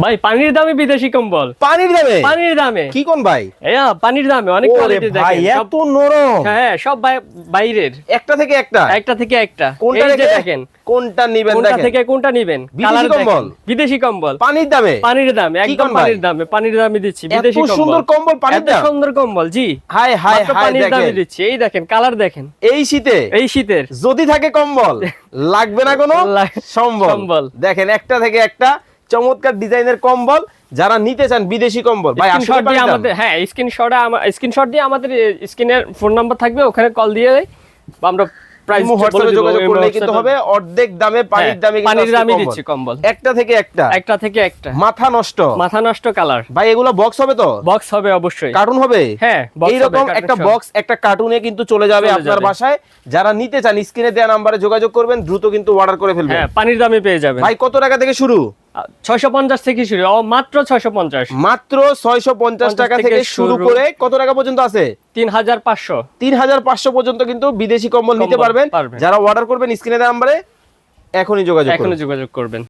ভাই পানির দামে বিদেশি কম্বল। পানির দামে? পানির দামে কি কোন ভাই? পানির দামে অনেক কোয়ালিটি দেখেন। ভাই এত নরম। হ্যাঁ সব বাইরের। একটা থেকে একটা? একটা থেকে একটা। কোনটা এই যে দেখেন কোনটা নিবেন দেখেন। কোনটা থেকে কোনটা নিবেন? বিদেশি কম্বল? বিদেশি কম্বল। পানির দামে? পানির দামে, একদম পানির দামে। পানির দামে দিচ্ছি বিদেশি কম্বল। এত সুন্দর কম্বল পানির দামে? এত সুন্দর কম্বল জি। হাই হাই হাই পানির দামে দেখেন। দিচ্ছি। এই দেখেন কালার দেখেন। এই শীতে? এই শীতের যদি থাকে কম্বল লাগবে না কোনো সম্বল। দেখেন একটা থেকে একটা চমৎকার ডিজাইনের কম্বল। যারা নিতে চান বিদেশি কম্বল ভাই স্ক্রিনশট দিয়ে আমাদের স্ক্রিনশট দিয়ে আমাদের স্ক্রিনের ফোন নাম্বার থাকবে, ওখানে কল দিয়ে আমরা প্রাইস হোয়াটসঅ্যাপে যোগাযোগ করলেই কিন্তু হবে। অর্ধেক দামে পানির দামে কিন্তু পানির দামে দিচ্ছি কম্বল। একটা থেকে একটা? একটা থেকে একটা। মাথা নষ্ট কালার। ভাই এগুলো বক্স হবে তো? বক্স হবে অবশ্যই। কার্টুন হবে? হ্যাঁ বক্স হবে। এইরকম একটা বক্স একটা কার্টুনে কিন্তু চলে যাবে আপনার বাসায়। যারা নিতে চান স্ক্রিনে দেওয়া নম্বরে যোগাযোগ করবেন, দ্রুত কিন্তু অর্ডার করে ফেলবেন। হ্যাঁ পানির দামে পেয়ে যাবেন। ভাই কত টাকা থেকে শুরু? 650 থেকে শুরু। মাত্র 650। মাত্র 650 টাকা থেকে শুরু করে কত টাকা পর্যন্ত আছে? 3500। 3500 পর্যন্ত কিন্তু বিদেশি কম্বল নিতে পারবেন। যারা অর্ডার করবেন স্ক্রিনে দেওয়া নম্বরে এখনই যোগাযোগ করবেন।